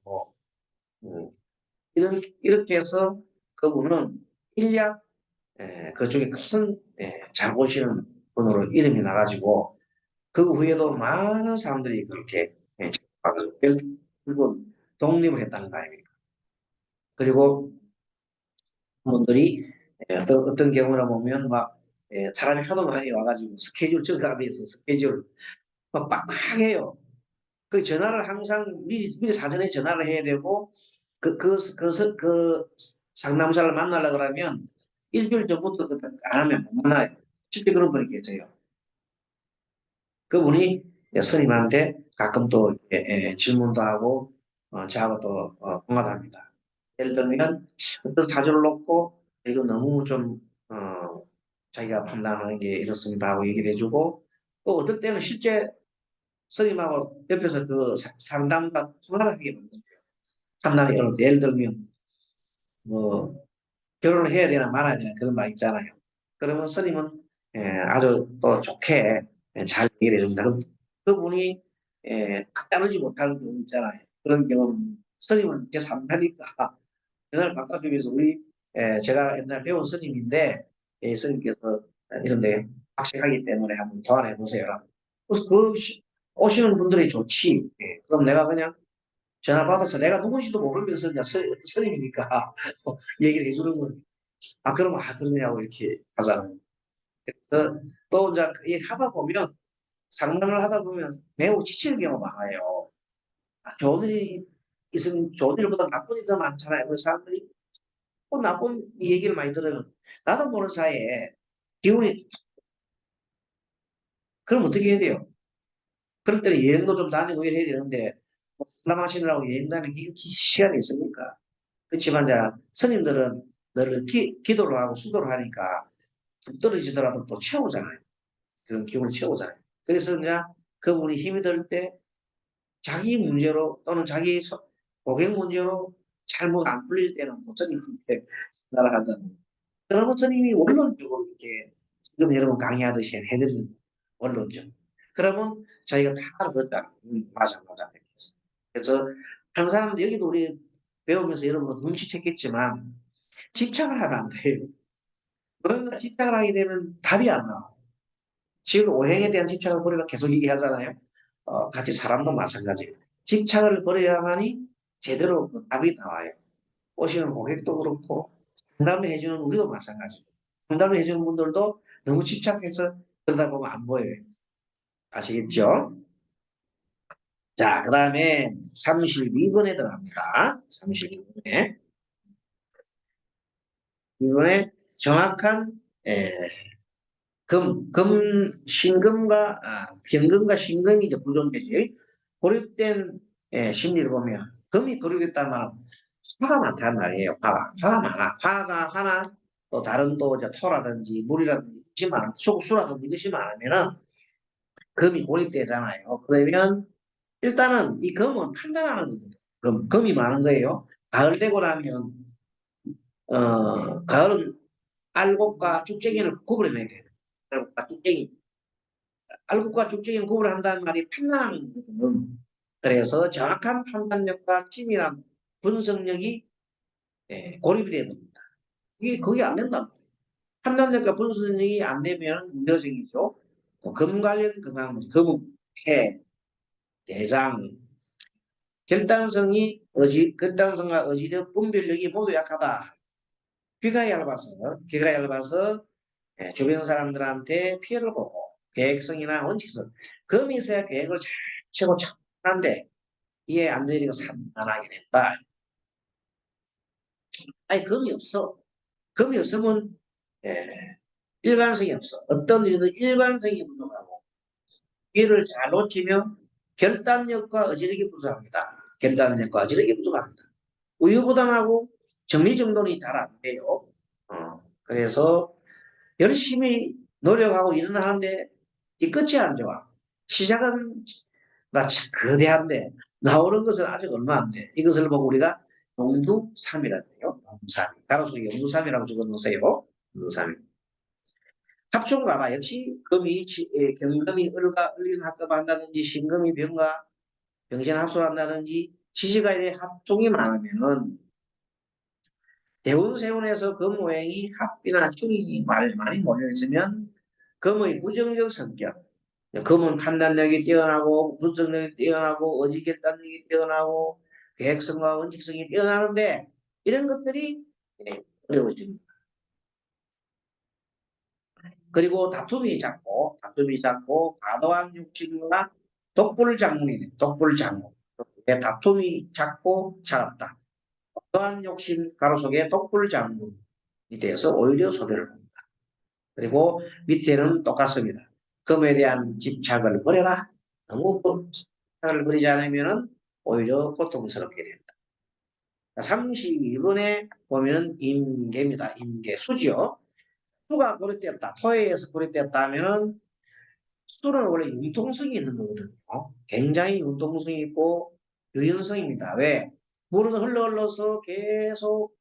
음, 이렇게 해서 그분은 일약 그쪽에 큰 장보시는 분으로 이름이 나가지고 그 후에도 많은 사람들이 그렇게 결국은 독립을 했다는 거 아닙니까? 그리고 분들이 어떤 경우나 보면 막 사람이 하도 많이 와가지고 스케줄 적합해서 스케줄 막 빡빡해요. 그 전화를 항상 미리 사전에 전화를 해야 되고 그 상담사를 만나려고 그러면 일주일 전부터 안 하면 못 만나요. 실제 그런 분이 계세요. 그분이 스님한테 가끔 또 질문도 하고 저하고 또 통화도 합니다. 예를 들면 어떤 사주를 놓고 이거 너무 좀 자기가 판단하는 게 이렇습니다 하고 얘기를 해주고 또 어떨 때는 실제 스님하고 옆에서 그 상담과 통화를 하게 만들어요. 판단이 어려울 때 예를 들면 뭐 결혼을 해야 되나 말아야 되나 그런 말 있잖아요. 그러면 스님은 아주 또 좋게 잘 얘기를 해줍니다. 그럼 그분이 따르지 못하는 경우 있잖아요. 그런 경우는 스님은 제3자니까 전화를 바꿔주기 위해서 제가 옛날 배운 스님인데 스님께서 이런데 확실하기 때문에 한번 도안해 보세요. 그래서 오시는 분들이 좋지. 그럼 내가 그냥 전화 받아서 내가 누군지도 모르면서 그냥 스님이니까 얘기를 해주는 건 그러면 그러냐고 이렇게 하잖아요. 그래서 또 이제 이 하다 보면 상담을 하다 보면 매우 지치는 경우가 많아요. 좋은 일이 있으면 좋은 일보다 나쁜 일이 더 많잖아요. 그래서 사람들이 또 나쁜 얘기를 많이 들으면 나도 모르는 사이에 기운이 그럼 어떻게 해야 돼요? 그럴 때는 여행도 좀 다니고 이래야 되는데 상담하시느라고 여행 다니는 시간이 있습니까? 그렇지만 이제 스님들은 늘 기도를 하고 수도를 하니까 좀 떨어지더라도 또 채우잖아요. 그런 기운을 채우잖아요. 그래서 그냥 그분이 힘이 들 때 자기 문제로 또는 자기 고객 문제로 잘못 안 풀릴 때는 또 스님한테 전화를 하든 그러면 스님이 원론적으로 이렇게 지금 여러분 강의하듯이 해드리는 원론적. 그러면 저희가 다 알아듣다. 맞아, 맞아. 그래서 항상 여기도 우리 배우면서 여러분 눈치챘겠지만 집착을 하면 안 돼요. 뭔가 집착을 하게 되면 답이 안 나와. 지금 오행에 대한 집착을 버리라 계속 얘기하잖아요. 같이 사람도 마찬가지예요. 집착을 버려야만이 제대로 그 답이 나와요. 오시는 고객도 그렇고 상담을 해주는 우리도 마찬가지예요. 상담을 해주는 분들도 너무 집착해서 그러다 보면 안 보여요. 아시겠죠? 자, 그 다음에 32번에 들어갑니다. 32번에. 이번에 정확한 신금과 경금과 신금이 이제 부존되지. 고립된 심리를 보면 금이 고립됐다는 말은 화가 많단 말이에요. 화가 많아. 화가 하나 또 다른 또 이제 토라든지 물이라든지 이것이 많, 수라든지 이것이 많으면은 금이 고립되잖아요. 그러면 일단은 이 금은 판단하는 거거든요. 금이 많은 거예요. 가을 되고 나면 가을은 알곡과 쭉쟁이를 구분해내야 돼요. 알곡과 쭉쟁이. 알곡과 쭉쟁이를 구분한다는 말이 판단하는 거거든요. 그래서 정확한 판단력과 치밀한 분석력이 고립이 됩니다. 이게 그게 안 된다. 판단력과 분석력이 안 되면 문제가 생기죠. 또금 관련 건강 문제, 금은 폐, 대장, 결단성과 의지력, 분별력이 모두 약하다. 귀가 얇아서 주변 사람들한테 피해를 보고 계획성이나 원칙성, 금이 있어야 계획을 잘 치고 척하는데 이해 안 되니까 산만하게 됐다. 아니 금이 없어. 금이 없으면 예, 일관성이 없어. 어떤 일이든 일관성이 부족하고 이를 잘 놓치면 결단력과 의지력이 부족합니다. 결단력과 의지력이 부족합니다. 우유부단하고 정리정돈이 잘 안 돼요. 그래서 열심히 노력하고 일을 하는데 이 끝이 안 좋아. 시작은 마치 거대한데 나오는 것은 아직 얼마 안 돼. 이것을 보고 우리가 용두삼이라고 해요. 용두삼. 가로수에 용두삼이라고 적어놓으세요. 용두삼. 합충가마 역시 금이 경금이 을과 을인합금한다든지 신금이 병과 병신합술한다든지 지지가일의 합종이 많으면은 대운세운에서 금오행이 합이나 충이 많이 몰려있으면 금의 부정적 성격, 금은 판단력이 뛰어나고 분석력이 뛰어나고 의지 결단력이 뛰어나고 계획성과 원칙성이 뛰어나는데 이런 것들이 어려워집니다. 그리고 다툼이 작고 과도한 욕심과 독불장군이네. 독불장군. 다툼이 작고 차갑다. 과도한 욕심 가로 속에 독불장군이 되어서 오히려 소대를 봅니다. 그리고 밑에는 똑같습니다. 금에 대한 집착을 버려라. 너무 집착을 버리지 않으면 오히려 고통스럽게 된다. 32번에 보면 임계입니다. 임계, 수지요. 수가 고립되었다. 토에 의해서 고립되었다 하면은 수는 원래 융통성이 있는 거거든요. 굉장히 융통성이 있고 유연성입니다. 왜? 물은 흘러서 계속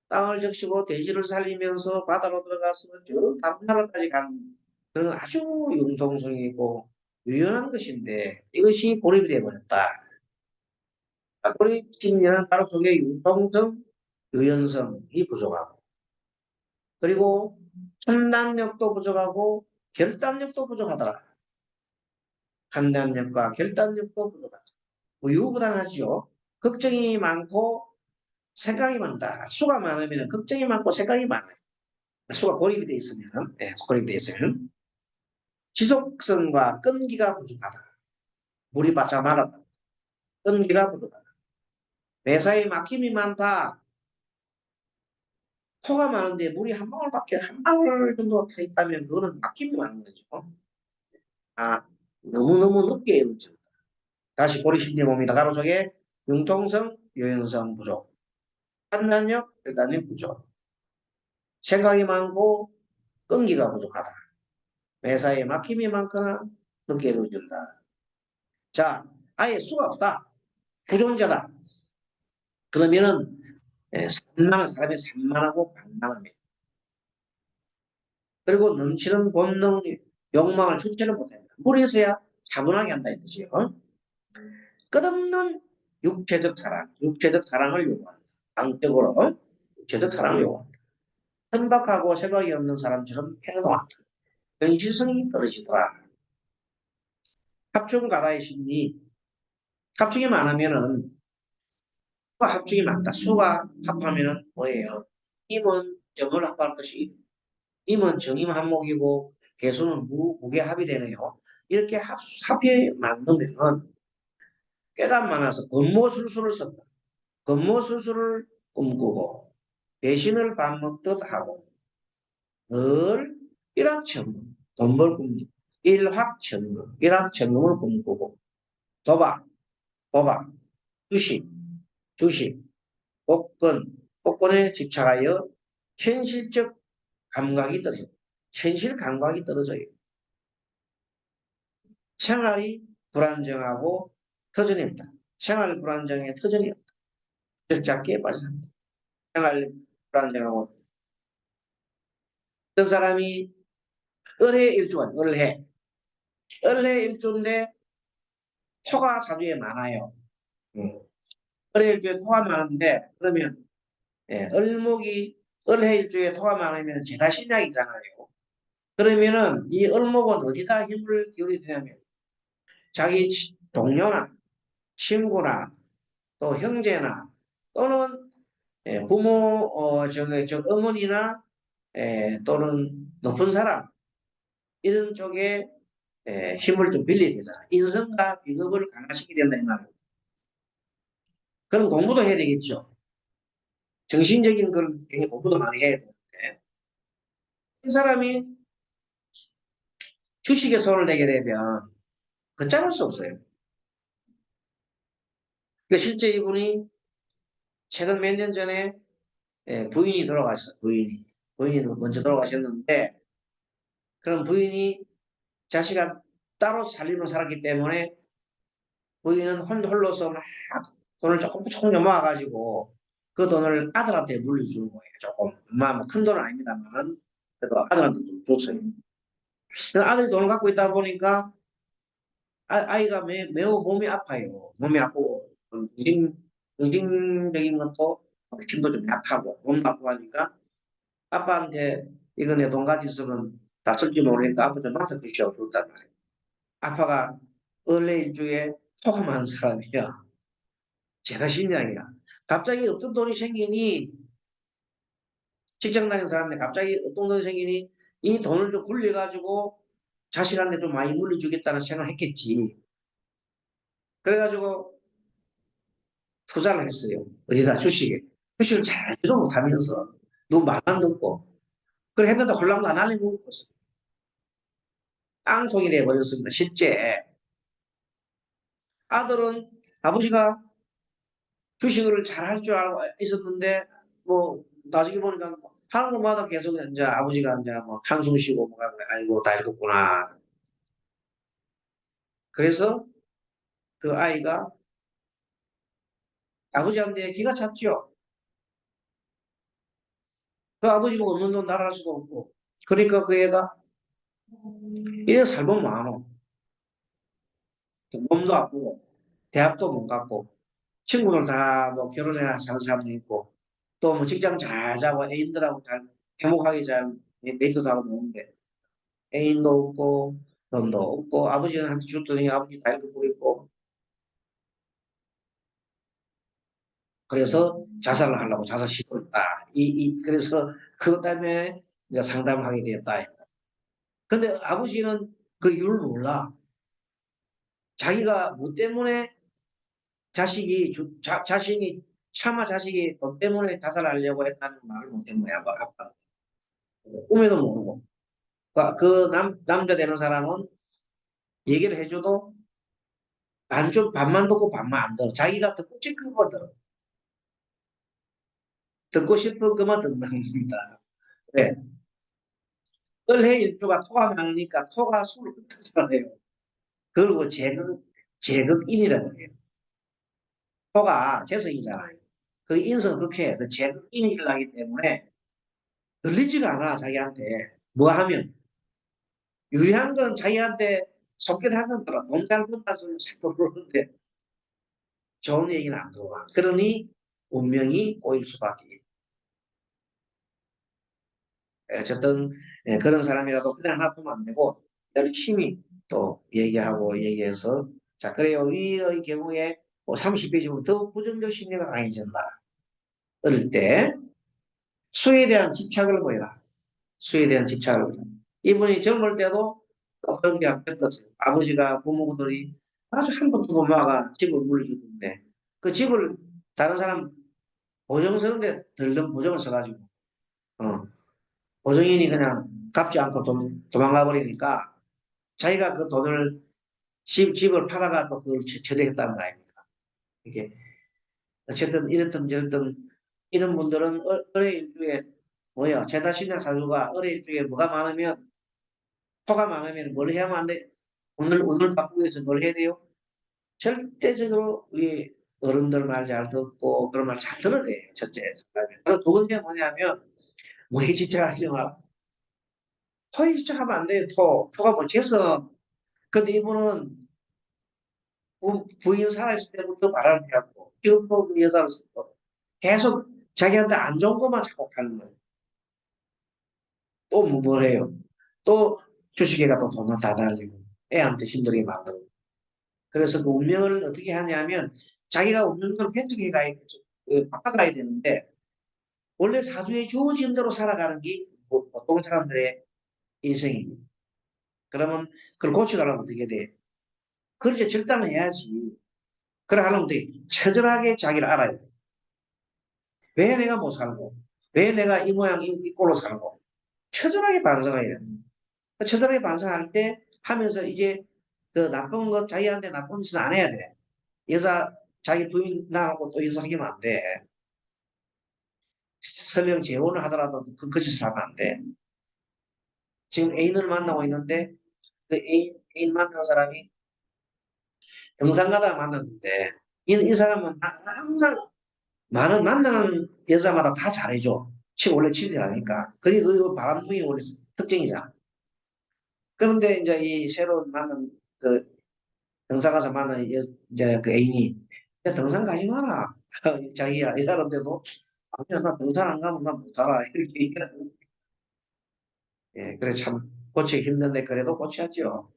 땅을 적시고 대지를 살리면서 바다로 들어가서 저 다른 나라까지 가는 그런 아주 융통성이 있고 유연한 것인데 이것이 고립이 되어버렸다. 고립 심리는 바로 속에 융통성, 유연성이 부족하고 그리고 판단력도 부족하고 결단력도 부족하더라. 판단력과 결단력도 부족하다. 우유부단하지요. 걱정이 많고 생각이 많다. 수가 많으면 걱정이 많고 생각이 많아요. 수가 고립이 돼 있으면, 고립이 돼 있으면 지속성과 끈기가 부족하다. 물이 바짝 말았다. 끈기가 부족하다. 매사에 막힘이 많다. 토가 많은데 물이 한 방울 정도 타 있다면 그거는 막힘이 많은 거죠. 너무너무 늦게 이루어집니다. 다시 고립심리 봅니다. 가로 속에 융통성, 유연성 부족, 판단력, 결단력 부족, 생각이 많고 끈기가 부족하다. 매사에 막힘이 많거나 늦게 이루어진다. 자, 아예 수가 없다. 부존자다. 그러면은 사람이 산만하고 방만합니다. 그리고 넘치는 본능, 욕망을 주체를 못합니다. 무리해서야 차분하게 한다 이 뜻이에요. 끝없는 육체적 사랑을 요구한다. 방적으로 육체적 사랑을 요구한다. 천박하고 생각이 없는 사람처럼 행동한다. 현실성이 떨어지더라. 합충가다의 심리. 합충이 많으면은 수가 합충이 많다. 수가 합하면은 뭐예요? 임은 정을 합할 것이 임은 정임 한목이고 개수는 무게 합이 되네요. 이렇게 합이 만들면은 깨가 많아서 권모술수를 썼다. 권모술수를 꿈꾸고 배신을 밥 먹듯 하고 늘 일확천금, 돈벌 꿈, 일확천금, 일확천금을 꿈꾸고 도박, 도박, 주식, 주식, 복권에 집착하여 현실적 감각이 떨어져. 현실 감각이 떨어져요. 생활이 불안정하고 터전이 없다. 생활 불안정에 터전이 없다. 절잡기에 빠진다. 생활 불안정하고 어떤 사람이 을해 일주가 을해 을해 일주인데 토가 사주에 많아요. 을해 일주에 토가 많은데 그러면 을목이 을해 일주에 토가 많으면 제다신약이잖아요. 그러면은 이 을목은 어디다 힘을 기울여야 되냐면 자기 동료나 친구나 또 형제나 또는 부모 저 어머니나 또는 높은 사람 이런 쪽에 힘을 좀 빌려야 되잖아. 인성과 비겁을 강화시켜야 된다 이 말이에요. 그럼 공부도 해야 되겠죠. 정신적인 걸 굉장히 공부도 많이 해야 되는데 이 사람이 주식에 손을 대게 되면 걷잡을 수 없어요. 그러니까 실제 이분이 최근 몇 년 전에 부인이 돌아가셨어요. 부인이 먼저 돌아가셨는데 그런 부인이 자식아 따로 살림을 살았기 때문에 부인은 홀로서 막 돈을 조금 모아가지고 그 돈을 아들한테 물려주는 거예요. 조금. 큰 돈은 아닙니다만 그래도 아들한테 좀 줬어요. 아들이 돈을 갖고 있다 보니까 아이가 매우 몸이 아파요. 몸이 아프고 정신적인 것도 힘도 좀 약하고 몸도 아프고 하니까 아빠한테 이거 내 돈 가지고 있으면 다 쓸지 모르니까 아빠 좀 맡아주시오 줬단 말이에요. 아빠가 원래 일주에 토감하는 사람이야. 제가 심리학이야. 갑자기 없던 돈이 생기니 직장 다니는 사람인데 갑자기 없던 돈이 생기니 이 돈을 좀 굴려가지고 자식한테 좀 많이 물려주겠다는 생각을 했겠지. 그래가지고 투자를 했어요. 어디다 주식에. 주식을 잘 알지도 못하면서 누구 말만 듣고 그래 했는데 홀랑도 안 알리고 있었어요. 깡통이 돼버렸습니다. 실제 아들은 아버지가 주식을 잘 할 줄 알고 있었는데 뭐 나중에 보니까 하는 것마다 계속 이제 아버지가 이제 뭐 한숨 쉬고 뭐 아이고 다 읽었구나. 그래서 그 아이가 아버지한테 기가 찼죠. 그 아버지 보고 없는 돈 날아갈 수가 없고. 그러니까 그 애가 이래 살면 많어. 몸도 아프고 대학도 못 갔고 친구들 다 뭐 결혼해 사는 사람도 있고 또 뭐 직장 잘 자고 애인들하고 잘 행복하게 잘 데이트도 하고 노는데 애인도 없고 돈도 없고 아버지한테 줬더니 아버지 다 잃어버리고 그래서 자살을 하려고 자살 시도를 했다. 그래서 그것 때문에 이제 상담을 하게 되었다. 근데 아버지는 그 이유를 몰라. 자기가 뭐 때문에 자신이 차마 자식이 돈 때문에 자살하려고 했다는 말을 못한 거야. 아빠. 꿈에도 모르고. 남자 되는 사람은 얘기를 해줘도 반만 듣고 반만 안 들어. 자기가 듣고 싶은 거 들어. 듣고 싶은 것만 듣는 겁니다. 네. 을해 일주가 토가 많으니까 토가 술을 끊잖아요. 그리고 제극인이라는 거예요. 토가 재성이잖아요. 그 인성 그렇게 해. 그 제극인이 일어나기 때문에 들리지가 않아, 자기한테. 뭐 하면. 유리한 건 자기한테 속견 하는 거라 돈 잘 번다 소리 싹 들어오는데 좋은 얘기는 안 들어와. 그러니 운명이 꼬일 수밖에. 어쨌든 그런 사람이라도 그냥 놔두면 안 되고 열심히 또 얘기해서 자 그래요. 이의 경우에 뭐 30배 지면 더 부정적 심리가 강해진다. 어릴 때 수에 대한 집착을 보여라. 수에 대한 집착을. 이분이 젊을 때도 또 그런 게 겪었어요. 아버지가 부모들이 아주 한 번도 못 막아 집을 물려주는데 그 집을 다른 사람 보증서인데 들른 보증을 써가지고 어, 보증인이 그냥 갚지 않고 도망가 버리니까 자기가 그 돈을 집을 팔아가 또 그걸 처리했다는 거 아닙니까? 이게 어쨌든 이랬든 저랬든 이런 분들은 을의 일주에 뭐야 제다신약 사주가 을의 일주에 뭐가 많으면 토가 많으면 뭘 해야만 안 돼? 오늘 바꾸기 위해서 뭘 해야 돼요? 절대적으로 이 어른들 말 잘 듣고 그런 말 잘 들어야 돼요. 첫째. 그리고 두 번째 뭐냐면 뭐에 집착하지 마. 토에 집착하면 안 돼요. 토가 뭐 재서. 근데 이분은 부인 살아있을 때부터 바람을 피웠고 지금도 그 여자를 계속 자기한테 안 좋은 것만 자꾸 하는 거예요. 또 뭘 해요? 또 주식회가 또 돈을 다 달리고 애한테 힘들게 만들고 그래서 그 운명을 어떻게 하냐면 자기가 운명대로 획득해 바꿔가야 되는데 원래 사주에 주어진 대로 살아가는 게 보통 사람들의 인생입니다. 그러면 그걸 고쳐가려면 어떻게 돼? 그걸 이제 절단을 해야지. 그래 하려면 어떻게 처절하게 자기를 알아야 돼. 왜 내가 못 살고 왜 내가 이 모양 이 꼴로 살고 처절하게 반성해야 돼. 처절하게 반성할 때 하면서 이제 그 나쁜 것 자기한테 나쁜 짓은 안 해야 돼. 여자 자기 부인 나하고 또 여자 사귀면 안 돼. 설령 재혼을 하더라도 그 짓을 하면 안 돼. 지금 애인을 만나고 있는데 그 애인 만나는 사람이 등산 가다가 만났는데 이 사람은 항상 많은 만나는 여자마다 다 잘해줘. 원래 친절하니까. 그리고 그 바람둥이 원래 특징이잖아. 그런데 이제 이 새로 만난 그 등산 가서 만난 이제 그 애인이 야, 등산 가지 마라. 자기야 이러는데도 아니야 나 등산 안 가면 나 못 살아 이렇게 얘기하는. 예, 그래 참 고치기 힘든데 그래도 고쳐야죠.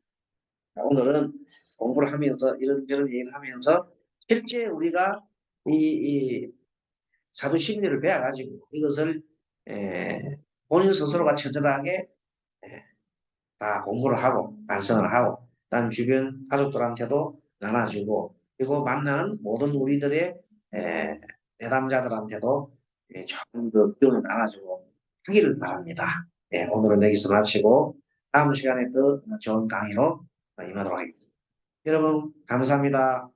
오늘은 공부를 하면서 이런저런 얘기를 하면서 실제 우리가 이 사도 심리를 배워가지고 이것을 에, 본인 스스로가 처절하게 다 공부를 하고 반성을 하고 그다음 주변 가족들한테도 나눠주고 그리고 만나는 모든 우리들의 내담자들한테도 좋은 그 기운을 나눠주고 하기를 바랍니다. 예, 오늘은 여기서 마치고 다음 시간에 더 좋은 강의로 임하도록 하겠습니다. 여러분 감사합니다.